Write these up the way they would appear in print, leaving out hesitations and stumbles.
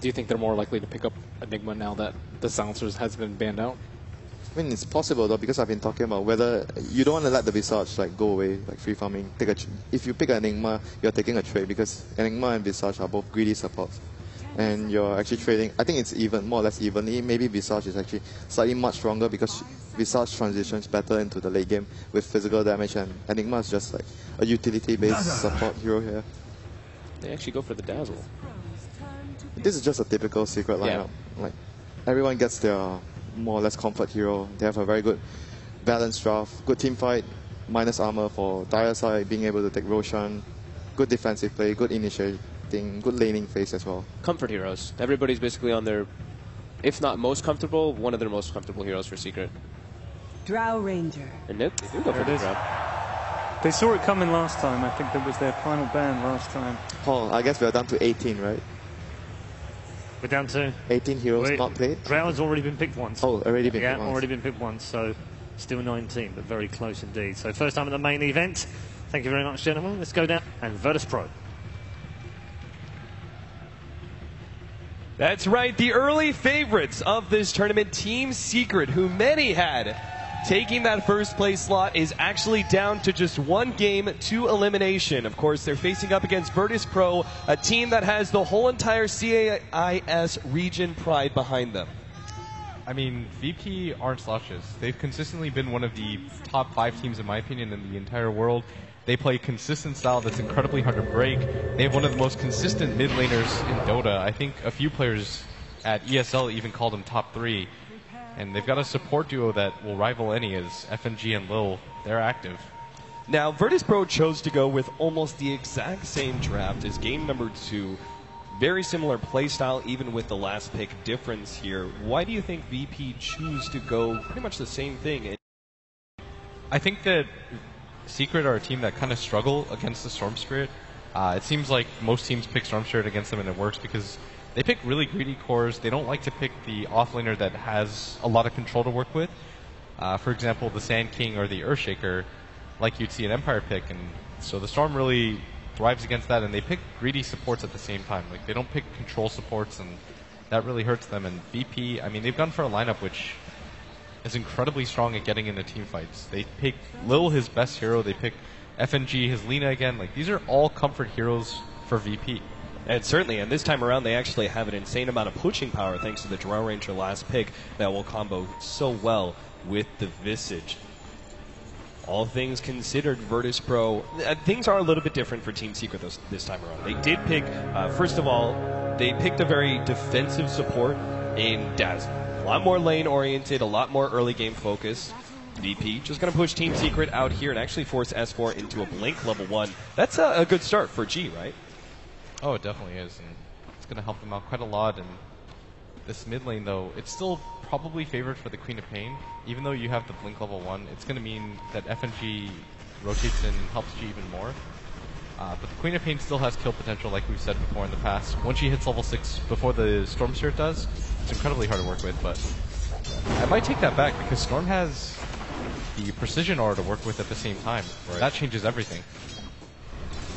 Do you think they're more likely to pick up Enigma now that the Silencers has been banned out? I mean, it's possible though, because I've been talking about whether you don't want to let the Visage like go away, like free farming. If you pick an Enigma, you're taking a trade because Enigma and Visage are both greedy supports, and you're actually trading. I think it's even more or less evenly. Maybe Visage is actually slightly much stronger because Visage transitions better into the late game with physical damage, and Enigma is just like a utility-based support hero here. They actually go for the Dazzle. This is just a typical secret lineup. Yeah. Like everyone gets their more or less comfort hero. They have a very good balanced draft, good team fight, minus armor for dire side, being able to take Roshan, good defensive play, good initiating, good laning phase as well. Comfort heroes. Everybody's basically on their, if not most comfortable, one of their most comfortable heroes for Secret. Drow Ranger. And nope, they do go for the Drow. They saw it coming last time. I think that was their final ban last time. Paul, I guess we're down to 18, right? We're down to 18 heroes not played. Drow's already been picked once. Oh, already been picked once. Yeah, already been picked once. So still 19, but very close indeed. So first time at the main event. Thank you very much, gentlemen. Let's go down and Virtus Pro. That's right, the early favorites of this tournament, Team Secret, who many had taking that first place slot, is actually down to just one game to elimination. Of course, they're facing up against Virtus Pro, a team that has the whole entire CAIS region pride behind them. I mean, VP aren't slouches. They've consistently been one of the top 5 teams, in my opinion, in the entire world. They play consistent style that's incredibly hard to break. They have one of the most consistent mid laners in Dota. I think a few players at ESL even called them top 3. And they've got a support duo that will rival any, as FNG and Lil. They're active. Now, Virtus Pro chose to go with almost the exact same draft as game number 2. Very similar playstyle, even with the last pick difference here. Why do you think VP choose to go pretty much the same thing? I think that Secret are a team that kind of struggle against the Storm Spirit. It seems like most teams pick Storm Spirit against them, and it works because they pick really greedy cores. They don't like to pick the offlaner that has a lot of control to work with. For example, the Sand King or the Earthshaker, like you'd see an Empire pick. And so the Storm really thrives against that, and they pick greedy supports at the same time. Like, they don't pick control supports, and that really hurts them. And VP, I mean, they've gone for a lineup which is incredibly strong at getting into team fights. They pick Lil, his best hero. They pick FNG, his Lina again. Like, these are all comfort heroes for VP. And certainly, and this time around, they actually have an insane amount of pushing power thanks to the Drow Ranger last pick that will combo so well with the Visage. All things considered, Virtus Pro, things are a little bit different for Team Secret this time around. They did pick, first of all, they picked a very defensive support in Dazzle. A lot more lane-oriented, a lot more early game focus. VP just going to push Team Secret out here and actually force S4 into a Blink level 1. That's a good start for G, right? Oh, it definitely is, and it's going to help them out quite a lot. And this mid lane, though, it's still probably favored for the Queen of Pain. Even though you have the Blink level 1, it's going to mean that FNG rotates in and helps G even more. But the Queen of Pain still has kill potential, like we've said before in the past. Once she hits level 6 before the Storm Spirit does, it's incredibly hard to work with. But I might take that back, because Storm has the Precision Aura to work with at the same time. Right. That changes everything.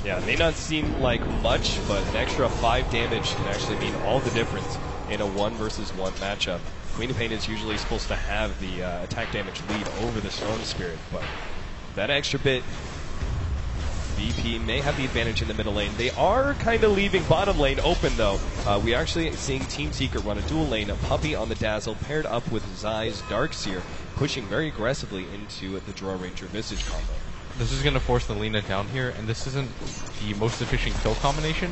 Yeah, it may not seem like much, but an extra 5 damage can actually mean all the difference in a 1 versus 1 matchup. Queen of Pain is usually supposed to have the attack damage lead over the Storm Spirit, but that extra bit, VP may have the advantage in the middle lane. They are kind of leaving bottom lane open, though. We are actually seeing Team Secret run a dual lane, a Puppey on the Dazzle, paired up with Zai's Darkseer, pushing very aggressively into the Drow Ranger Visage combo. This is going to force the Lina down here, and this isn't the most efficient kill combination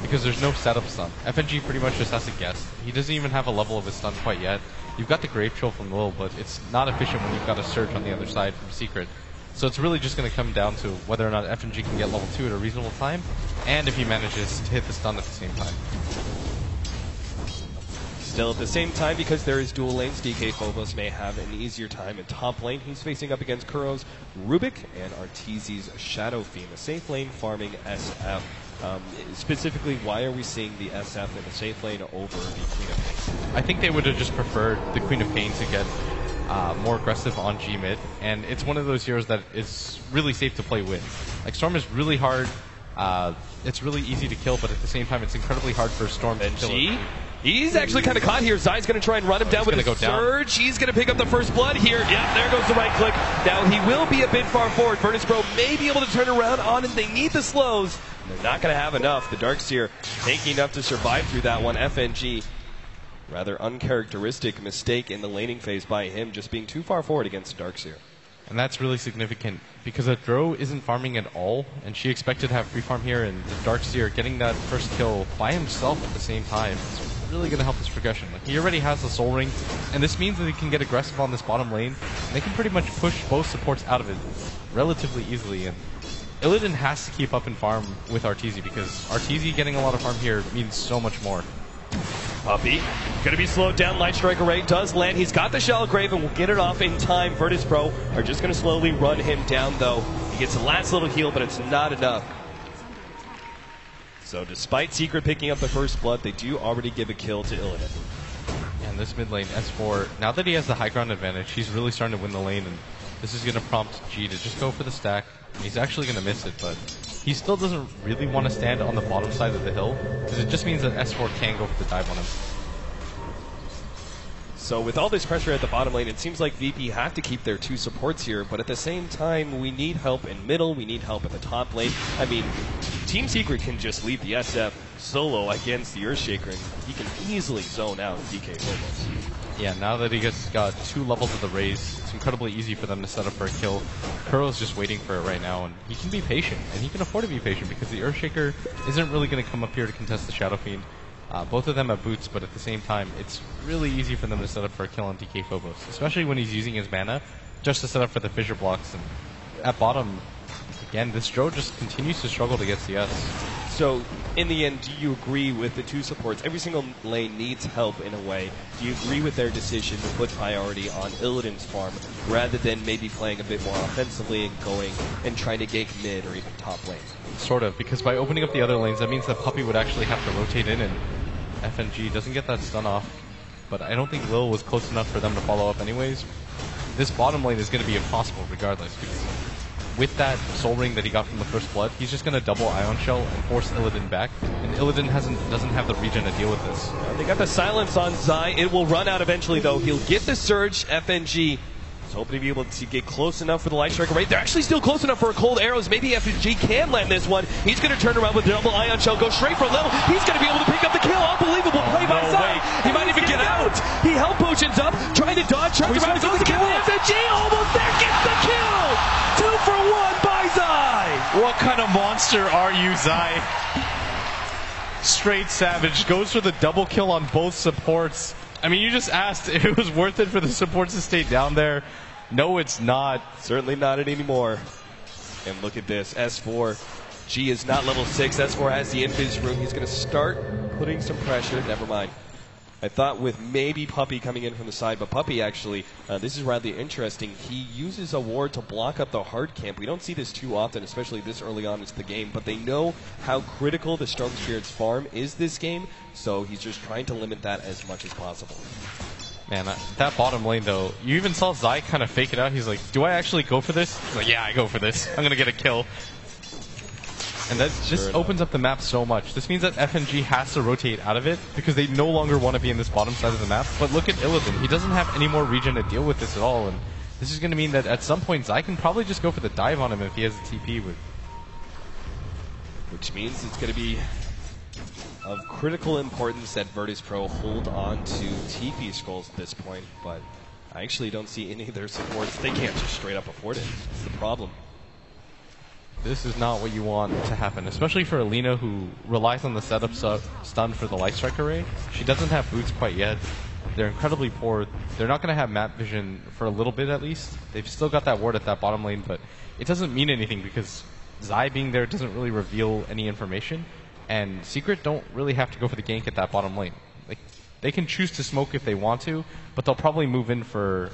because there's no setup stun. FNG pretty much just has to guess. He doesn't even have a level of his stun quite yet. You've got the Grave Chill from Lil, but it's not efficient when you've got a Surge on the other side from Secret. So it's really just going to come down to whether or not FNG can get level 2 at a reasonable time, and if he manages to hit the stun at the same time. Still at the same time, because there is dual lanes, DK Phobos may have an easier time in top lane. He's facing up against Kuro's Rubik and Arteezy's Shadow Fiend, a safe lane farming SF. Specifically, why are we seeing the SF in the safe lane over the Queen of Pain? I think they would have just preferred the Queen of Pain to get more aggressive on G mid, and it's one of those heroes that is really safe to play with. Like, Storm is really hard. It's really easy to kill, but at the same time, it's incredibly hard for Storm to kill. He's actually kind of caught here. Zai's going to try and run him down with a surge. He's going to pick up the first blood here. Yep, there goes the right click. Now he will be a bit far forward. Virtus.pro may be able to turn around on him. They need the slows. They're not going to have enough. The Darkseer taking enough to survive through that one. FNG, rather uncharacteristic mistake in the laning phase by him, just being too far forward against the Darkseer. And that's really significant because a Dro isn't farming at all, and she expected to have free farm here, and the Darkseer getting that first kill by himself at the same time is really going to help his progression. Like, he already has the Soul Ring, and this means that he can get aggressive on this bottom lane, and they can pretty much push both supports out of it relatively easily. And Illidan has to keep up in farm with Arteezy because Arteezy getting a lot of farm here means so much more. Puppey going to be slowed down. Light Strike Array does land. He's got the Shallow Grave and will get it off in time. Virtus.pro are just going to slowly run him down, though. He gets the last little heal, but it's not enough. So despite Secret picking up the first blood, they do already give a kill to Illidan. And this mid lane, S4, now that he has the high ground advantage, he's really starting to win the lane, and this is going to prompt G to just go for the stack. And he's actually going to miss it, but he still doesn't really want to stand on the bottom side of the hill, because it just means that S4 can go for the dive on him. So with all this pressure at the bottom lane, it seems like VP have to keep their two supports here, but at the same time, we need help in middle, we need help at the top lane. I mean, Team Secret can just leave the SF solo against the Earthshaker, and he can easily zone out DK Phobos. Yeah, now that he got 2 levels of the raise, it's incredibly easy for them to set up for a kill. Kuro's just waiting for it right now, and he can be patient, and he can afford to be patient because the Earthshaker isn't really going to come up here to contest the Shadow Fiend. Both of them have boots, but at the same time, it's really easy for them to set up for a kill on DK Phobos, especially when he's using his mana just to set up for the fissure blocks. And at bottom, again, this Dro just continues to struggle to get CS. So, in the end, do you agree with the two supports? Every single lane needs help in a way. Do you agree with their decision to put priority on Illidan's farm rather than maybe playing a bit more offensively and going and trying to gank mid or even top lane? Sort of, because by opening up the other lanes, that means that Puppey would actually have to rotate in, and FNG doesn't get that stun off. But I don't think Lil was close enough for them to follow up anyways. This bottom lane is going to be impossible regardless, because with that Soul Ring that he got from the first blood, he's just going to double Ion Shell and force Illidan back, and Illidan doesn't have the regen to deal with this. They got the silence on Zai. It will run out eventually, though. He'll get the surge. FNG is hoping to be able to get close enough for the Light Strike Array. They're actually still close enough for a Cold Arrows. Maybe FNG can land this one. He's going to turn around with the double Ion Shell, go straight for Lil. He's going to be able to pick up the kill. Unbelievable play by Zai. He might even get out. He held potions up, trying to dodge, trying to around, goes the kill. FNG almost there, gets the kill. 2 for 1 by Zai. What kind of monster are you, Zai? Straight savage, goes for the double kill on both supports. I mean, you just asked if it was worth it for the supports to stay down there. No, it's not. Certainly not anymore. And look at this, S4. G is not level 6. S4 has the invis room. He's going to start putting some pressure. Never mind. I thought with maybe Puppey coming in from the side, but Puppey actually, this is rather interesting. He uses a ward to block up the hard camp. We don't see this too often, especially this early on into the game, but they know how critical the Storm Spirit's farm is this game, so he's just trying to limit that as much as possible. Man, that bottom lane, though, you even saw Zai kind of fake it out. He's like, do I actually go for this? He's like, yeah, I go for this. I'm going to get a kill. And that just opens up the map so much. This means that FNG has to rotate out of it because they no longer want to be in this bottom side of the map. But look at Illidan. He doesn't have any more regen to deal with this at all. And this is going to mean that at some point, Zai can probably just go for the dive on him if he has a TP with. Which means it's going to be of critical importance that Virtus.pro hold on to TP scrolls at this point. But I actually don't see any of their supports. They can't just straight up afford it. That's the problem. This is not what you want to happen, especially for Alina, who relies on the setup stun for the Light Strike Array. She doesn't have boots quite yet. They're incredibly poor. They're not going to have map vision for a little bit at least. They've still got that ward at that bottom lane, but it doesn't mean anything because Zai being there doesn't really reveal any information, and Secret don't really have to go for the gank at that bottom lane. Like, they can choose to smoke if they want to, but they'll probably move in for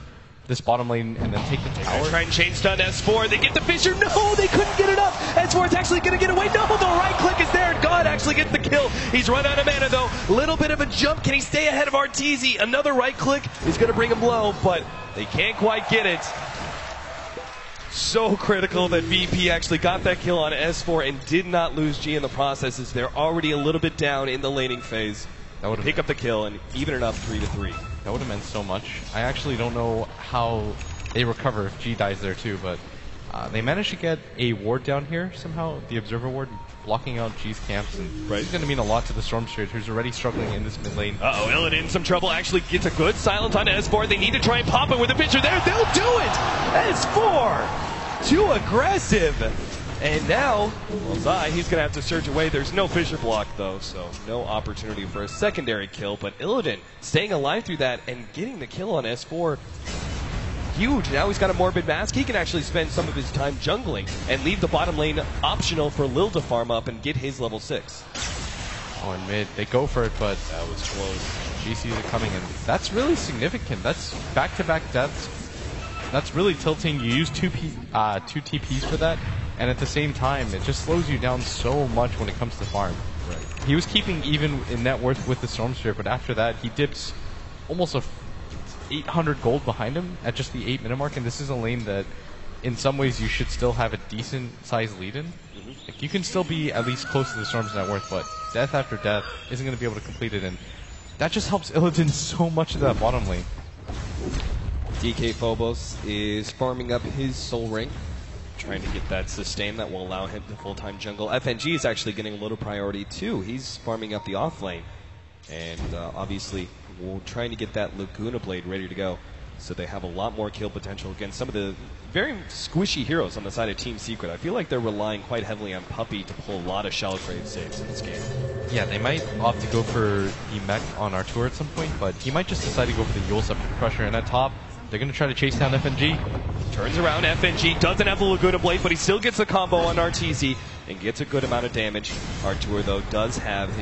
this bottom lane and then take the tower. Try and chain stun S4. They get the fissure. No, they couldn't get it up. S4 is actually going to get away. No, the right click is there. God actually gets the kill. He's run out of mana though. Little bit of a jump. Can he stay ahead of Arteezy? Another right click is going to bring him low, but they can't quite get it. So critical that VP actually got that kill on S4 and did not lose G in the process as they're already a little bit down in the laning phase. That would pick up the kill and even it up 3-3. That would have meant so much. I actually don't know how they recover if G dies there too, but they managed to get a ward down here somehow, the Observer ward, blocking out G's camps, and this is going to mean a lot to the Storm Spirit, who's already struggling in this mid lane. Uh-oh, Illidan in some trouble, actually gets a good silence on S4. They need to try and pop it with a pitcher there. They'll do it! S4! Too aggressive! And now, well, Zai, he's going to have to surge away. There's no Fissure block, though, so no opportunity for a secondary kill. But Illidan staying alive through that and getting the kill on S4. Huge. Now he's got a Morbid Mask. He can actually spend some of his time jungling and leave the bottom lane optional for Lil to farm up and get his level 6. Oh, and mid, they go for it, but That was close. GCs are coming in. That's really significant. That's back-to-back deaths. That's really tilting. You use two TPs for that, and at the same time, it just slows you down so much when it comes to farm. Right. He was keeping even in net worth with the Storm Spirit, but after that, he dips almost 800 gold behind him at just the 8-minute mark, and this is a lane that, in some ways, you should still have a decent-sized lead in. Like, you can still be at least close to the Storm's net worth, but death after death isn't going to be able to complete it, and that just helps Illidan so much in that bottom lane. DK Phobos is farming up his Soul Ring. Trying to get that sustain that will allow him to full-time jungle. FNG is actually getting a little priority, too. He's farming up the off lane. And obviously, we're trying to get that Laguna Blade ready to go. So they have a lot more kill potential against some of the very squishy heroes on the side of Team Secret. I feel like they're relying quite heavily on Puppey to pull a lot of Shallow Grave saves in this game. Yeah, they might opt to go for the mech on Artur at some point, but he might just decide to go for the Yule Scepter Crusher, and at top, they're going to try to chase down FNG. Turns around, FNG doesn't have the Laguna Blade, but he still gets the combo on RTZ and gets a good amount of damage. Artur, though, does have his